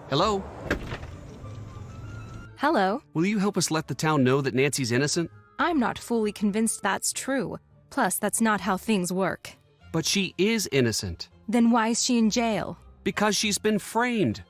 Hello? Hello. Will you help us let the town know that Nancy's innocent? I'm not fully convinced that's true. Plus, that's not how things work. But she is innocent. Then why is she in jail? Because she's been framed.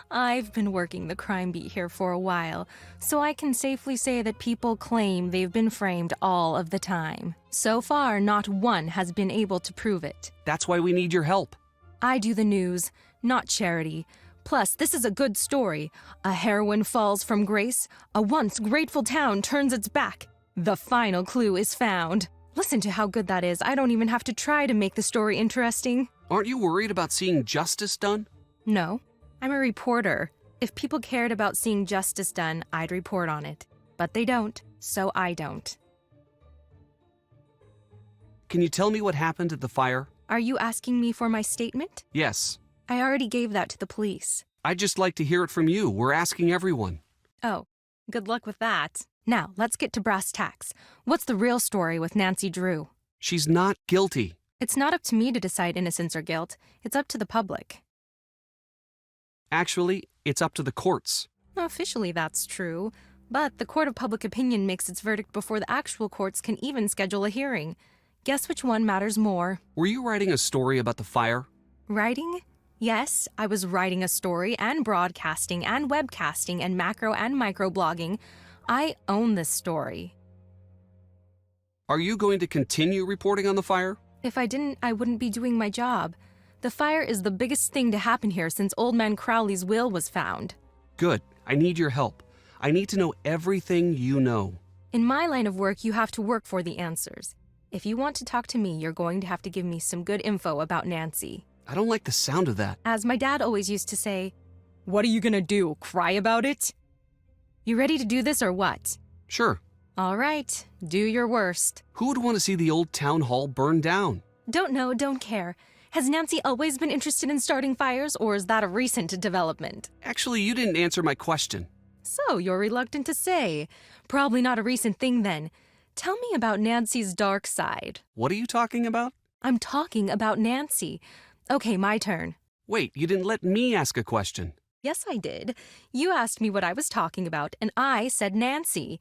I've been working the crime beat here for a while, so I can safely say that people claim they've been framed all of the time. So far, not one has been able to prove it. That's why we need your help. I do the news, not charity. Plus, this is a good story. A heroine falls from grace. A once grateful town turns its back. The final clue is found. Listen to how good that is. I don't even have to try to make the story interesting. Aren't you worried about seeing justice done? No. I'm a reporter. If people cared about seeing justice done, I'd report on it. But they don't, so I don't. Can you tell me what happened at the fire? Are you asking me for my statement? Yes. I already gave that to the police. I'd just like to hear it from you. We're asking everyone. Oh, good luck with that. Now, let's get to brass tacks. What's the real story with Nancy Drew? She's not guilty. It's not up to me to decide innocence or guilt. It's up to the public. Actually, it's up to the courts. Officially, that's true. But the court of public opinion makes its verdict before the actual courts can even schedule a hearing. Guess which one matters more? Were you writing a story about the fire? Writing? Yes, I was writing a story and broadcasting and webcasting and macro and micro blogging. I own this story. Are you going to continue reporting on the fire? If I didn't, I wouldn't be doing my job. The fire is the biggest thing to happen here since Old Man Crowley's will was found. Good. I need your help. I need to know everything you know. In my line of work, you have to work for the answers. If you want to talk to me, you're going to have to give me some good info about Nancy. I don't like the sound of that. As my dad always used to say, "What are you gonna do, cry about it?" You ready to do this or what? Sure. All right, do your worst. Who would want to see the old town hall burned down? Don't know, don't care. Has Nancy always been interested in starting fires, or is that a recent development? Actually, you didn't answer my question. So, you're reluctant to say. Probably not a recent thing then. Tell me about Nancy's dark side. What are you talking about? I'm talking about Nancy. Okay, my turn. Wait, you didn't let me ask a question. Yes, I did. You asked me what I was talking about, and I said Nancy.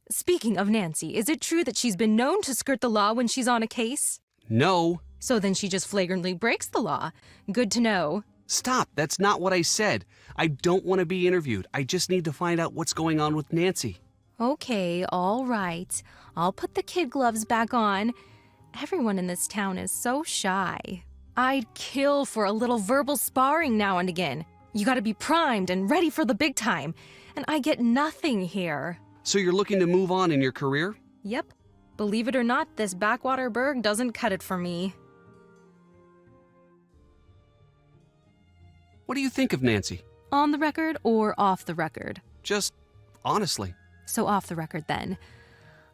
Speaking of Nancy, is it true that she's been known to skirt the law when she's on a case? No. So then she just flagrantly breaks the law. Good to know. Stop, that's not what I said. I don't want to be interviewed. I just need to find out what's going on with Nancy. Okay, all right. I'll put the kid gloves back on. Everyone in this town is so shy. I'd kill for a little verbal sparring now and again. You gotta be primed and ready for the big time. And I get nothing here. So you're looking to move on in your career? Yep. Believe it or not, this backwater burg doesn't cut it for me. What do you think of Nancy? On the record or off the record? Just honestly. So off the record then.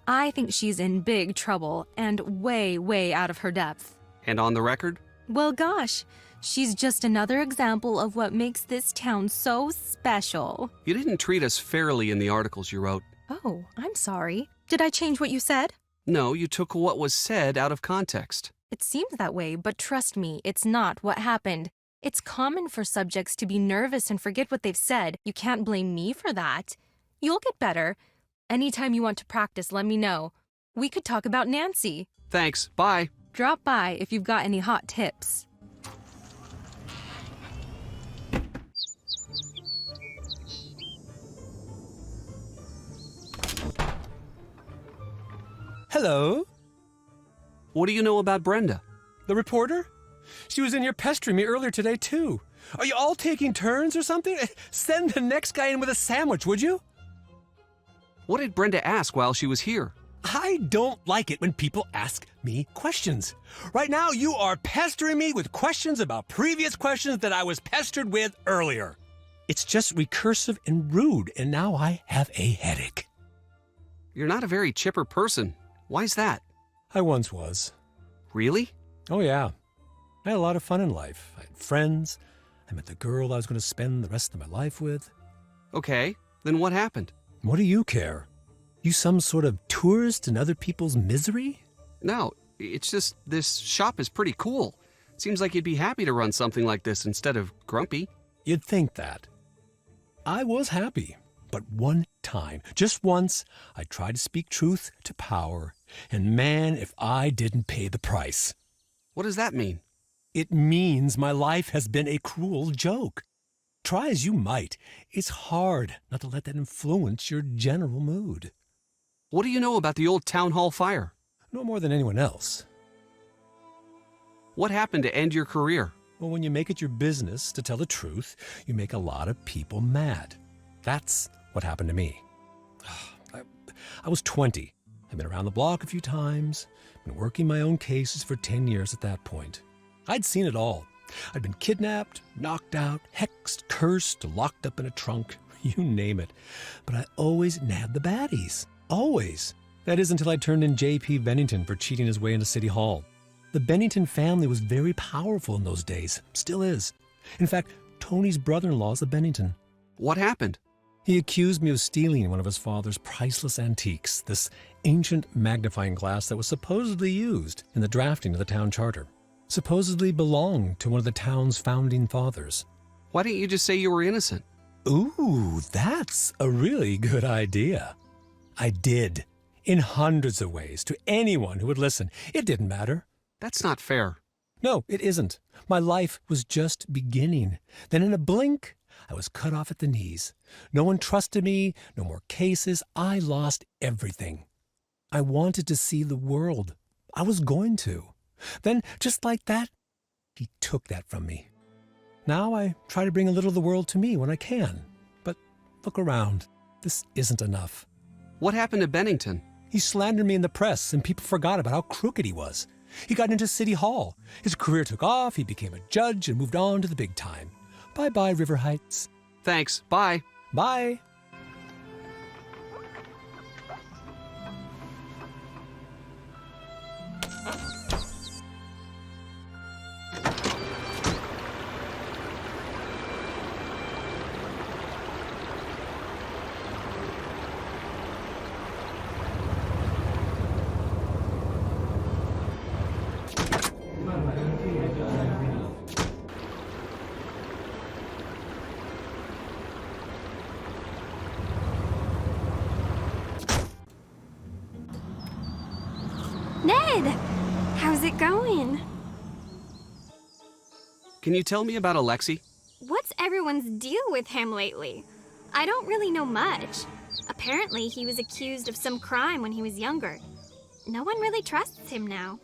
I think she's in big trouble and way, way out of her depth. And on the record? Well, gosh, she's just another example of what makes this town so special. You didn't treat us fairly in the articles you wrote. Oh, I'm sorry. Did I change what you said? No, you took what was said out of context. It seems that way, but trust me, it's not what happened. It's common for subjects to be nervous and forget what they've said. You can't blame me for that. You'll get better. Anytime you want to practice, let me know. We could talk about Nancy. Thanks, bye. Drop by if you've got any hot tips. Hello? What do you know about Brenda? The reporter? She was in here pestering me earlier today, too. Are you all taking turns or something? Send the next guy in with a sandwich, would you? What did Brenda ask while she was here? I don't like it when people ask me questions. Right now, you are pestering me with questions about previous questions that I was pestered with earlier. It's just recursive and rude, and now I have a headache. You're not a very chipper person. Why's that? I once was. Really? Oh, yeah. I had a lot of fun in life. I had friends. I met the girl I was going to spend the rest of my life with. Okay, then what happened? What do you care? You some sort of tourist in other people's misery? No, it's just this shop is pretty cool. Seems like you'd be happy to run something like this instead of grumpy. You'd think that. I was happy, but one time, just once, I tried to speak truth to power, and man, if I didn't pay the price. What does that mean? It means my life has been a cruel joke. Try as you might, it's hard not to let that influence your general mood. What do you know about the old town hall fire? No more than anyone else. What happened to end your career? Well, when you make it your business to tell the truth, you make a lot of people mad. That's what happened to me. I was 20. I'd been around the block a few times, been working my own cases for 10 years at that point. I'd seen it all. I'd been kidnapped, knocked out, hexed, cursed, locked up in a trunk, you name it. But I always nabbed the baddies. Always. That is until I turned in J.P. Bennington for cheating his way into City Hall. The Bennington family was very powerful in those days. Still is. In fact, Tony's brother-in-law is a Bennington. What happened? He accused me of stealing one of his father's priceless antiques, this ancient magnifying glass that was supposedly used in the drafting of the town charter. Supposedly belonged to one of the town's founding fathers. Why didn't you just say you were innocent? Ooh, that's a really good idea. I did. In hundreds of ways, to anyone who would listen. It didn't matter. That's not fair. No, it isn't. My life was just beginning. Then in a blink, I was cut off at the knees. No one trusted me, no more cases. I lost everything. I wanted to see the world. I was going to. Then, just like that, he took that from me. Now I try to bring a little of the world to me when I can. But look around. This isn't enough. What happened to Bennington? He slandered me in the press, and people forgot about how crooked he was. He got into City Hall. His career took off, he became a judge, and moved on to the big time. Bye-bye, River Heights. Thanks. Bye. Bye. Ned! How's it going? Can you tell me about Alexei? What's everyone's deal with him lately? I don't really know much. Apparently, he was accused of some crime when he was younger. No one really trusts him now.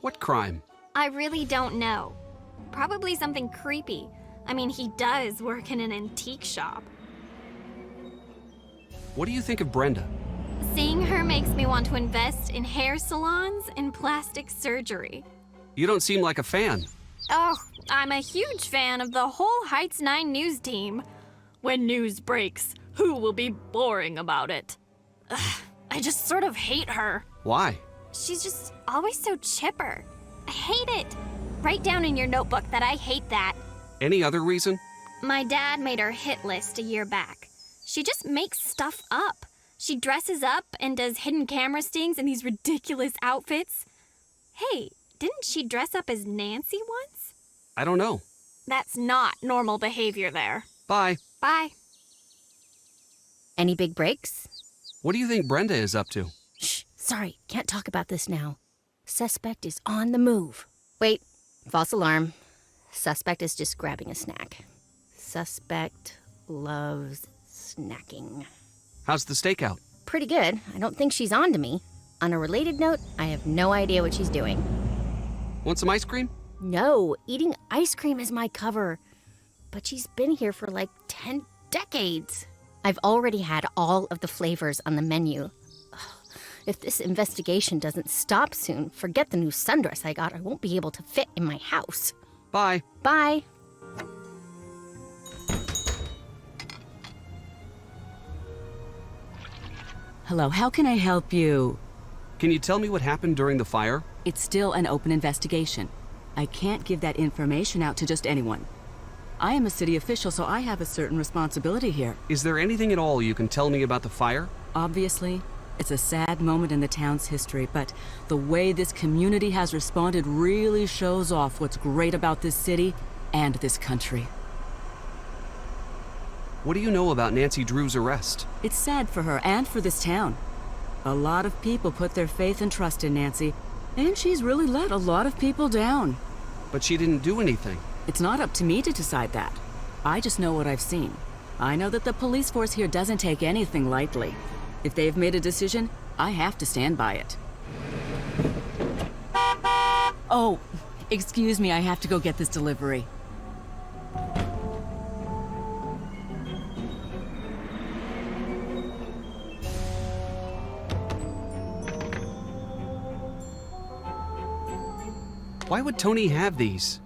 What crime? I really don't know. Probably something creepy. I mean, he does work in an antique shop. What do you think of Brenda? Seeing her makes me want to invest in hair salons and plastic surgery. You don't seem like a fan. Oh, I'm a huge fan of the whole Heights 9 news team. When news breaks, who will be boring about it? Ugh, I just sort of hate her. Why? She's just always so chipper. I hate it. Write down in your notebook that I hate that. Any other reason? My dad made her hit list a year back. She just makes stuff up. She dresses up and does hidden camera stings in these ridiculous outfits. Hey, didn't she dress up as Nancy once? I don't know. That's not normal behavior there. Bye. Bye. Any big breaks? What do you think Brenda is up to? Shh, sorry, can't talk about this now. Suspect is on the move. Wait, false alarm. Suspect is just grabbing a snack. Suspect loves snacking. How's the stakeout? Pretty good. I don't think she's on to me. On a related note, I have no idea what she's doing. Want some ice cream? No, eating ice cream is my cover. But she's been here for like 10 decades. I've already had all of the flavors on the menu. Ugh, if this investigation doesn't stop soon, forget the new sundress I got. I won't be able to fit in my house. Bye. Bye. Hello, how can I help you? Can you tell me what happened during the fire? It's still an open investigation. I can't give that information out to just anyone. I am a city official, so I have a certain responsibility here. Is there anything at all you can tell me about the fire? Obviously, It's a sad moment in the town's history, but the way this community has responded really shows off what's great about this city and this country. What do you know about Nancy Drew's arrest? It's sad for her and for this town. A lot of people put their faith and trust in Nancy, and she's really let a lot of people down. But she didn't do anything. It's not up to me to decide that. I just know what I've seen. I know that the police force here doesn't take anything lightly. If they've made a decision, I have to stand by it. Oh, excuse me, I have to go get this delivery. Why would Tony have these?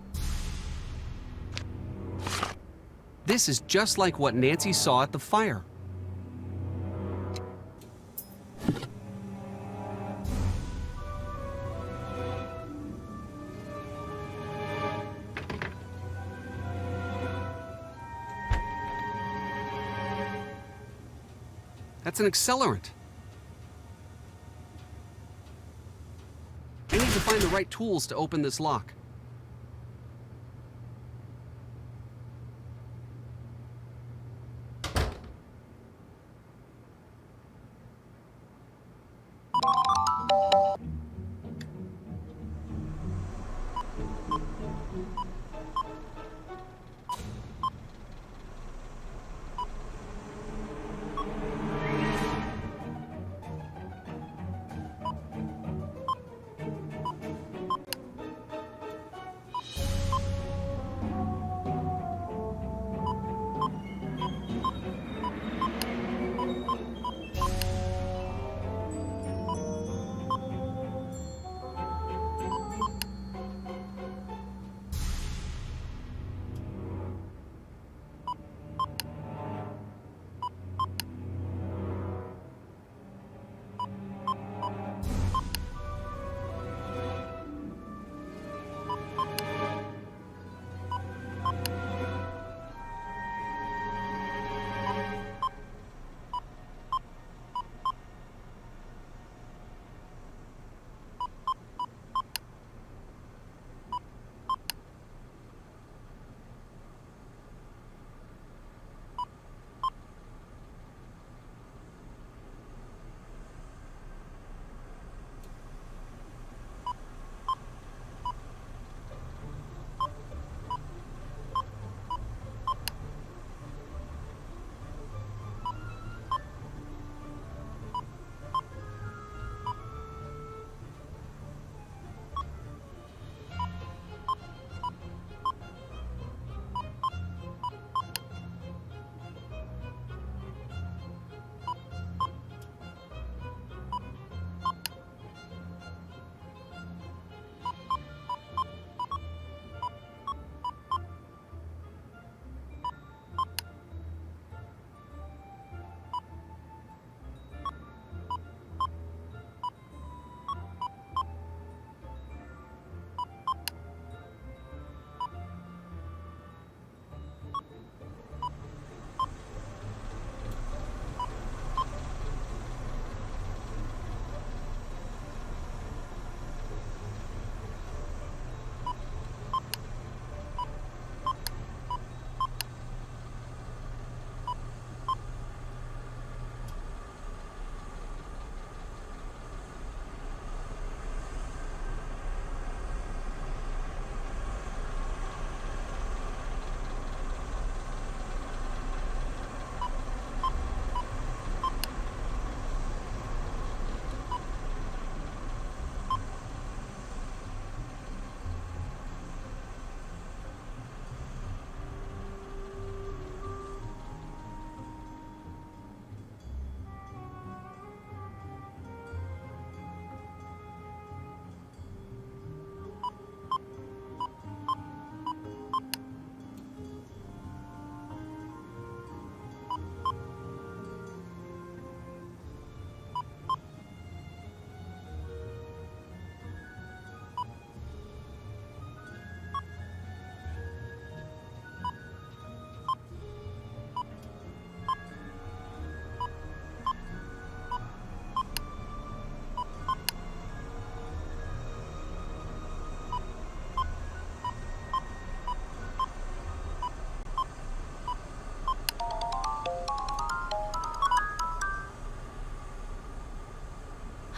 This is just like what Nancy saw at the fire. That's an accelerant. I need to find the right tools to open this lock.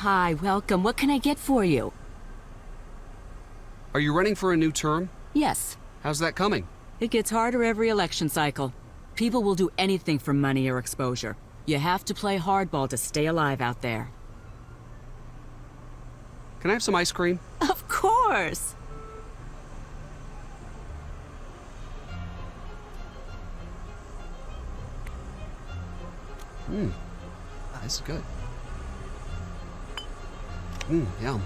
Hi, welcome. What can I get for you? Are you running for a new term? Yes. How's that coming? It gets harder every election cycle. People will do anything for money or exposure. You have to play hardball to stay alive out there. Can I have some ice cream? Of course! This is good. Yum.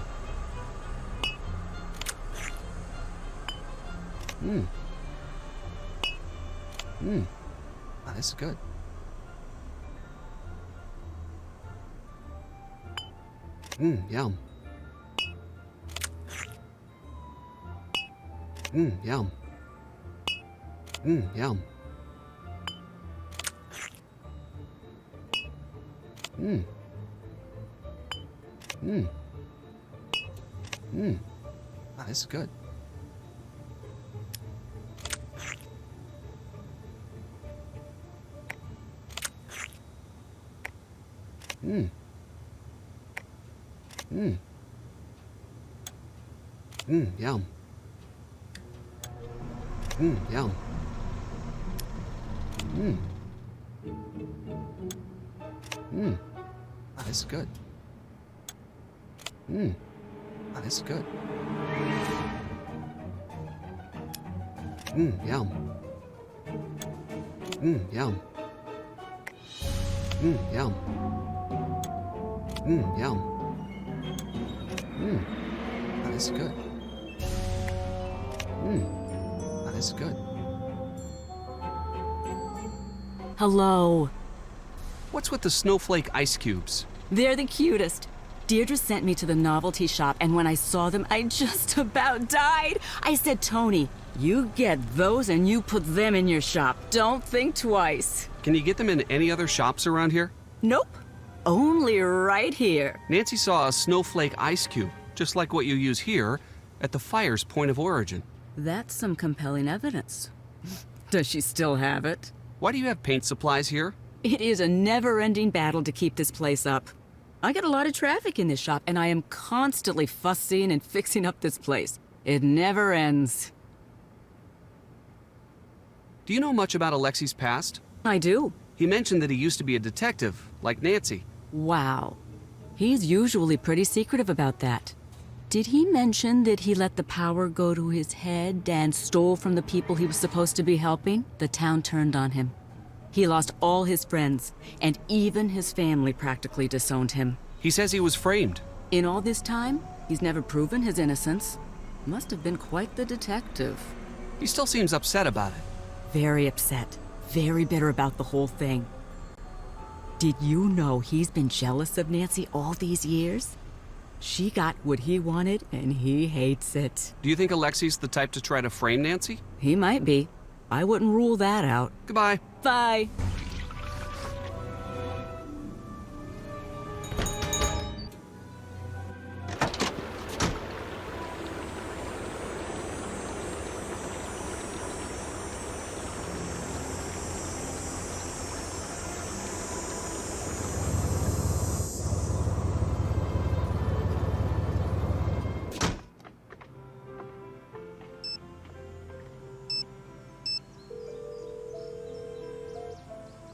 This is good. Yum. Yum. Yum. This is good. Yum. Yum. This is good. This is good. Yum. Yum. Yum. Yum. This is good. This is good. Hello. What's with the snowflake ice cubes? They're the cutest. Deirdre sent me to the novelty shop, and when I saw them, I just about died. I said, Tony, you get those and you put them in your shop. Don't think twice. Can you get them in any other shops around here? Nope. Only right here. Nancy saw a snowflake ice cube, just like what you use here, at the fire's point of origin. That's some compelling evidence. Does she still have it? Why do you have paint supplies here? It is a never-ending battle to keep this place up. I get a lot of traffic in this shop, and I am constantly fussing and fixing up this place. It never ends. Do you know much about Alexi's past? I do. He mentioned that he used to be a detective, like Nancy. Wow. He's usually pretty secretive about that. Did he mention that he let the power go to his head and stole from the people he was supposed to be helping? The town turned on him. He lost all his friends, and even his family practically disowned him. He says he was framed. In all this time, he's never proven his innocence. Must have been quite the detective. He still seems upset about it. Very upset. Very bitter about the whole thing. Did you know he's been jealous of Nancy all these years? She got what he wanted, and he hates it. Do you think Alexi's the type to try to frame Nancy? He might be. I wouldn't rule that out. Goodbye. Bye.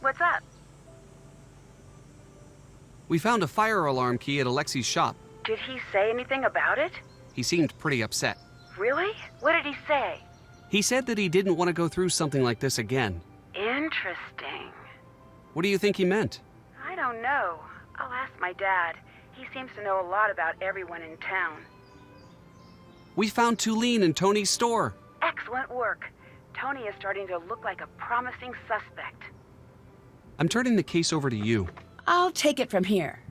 What's up? We found a fire alarm key at Alexi's shop. Did he say anything about it? He seemed pretty upset. Really? What did he say? He said that he didn't want to go through something like this again. Interesting. What do you think he meant? I don't know. I'll ask my dad. He seems to know a lot about everyone in town. We found Tulene in Tony's store. Excellent work. Tony is starting to look like a promising suspect. I'm turning the case over to you. I'll take it from here.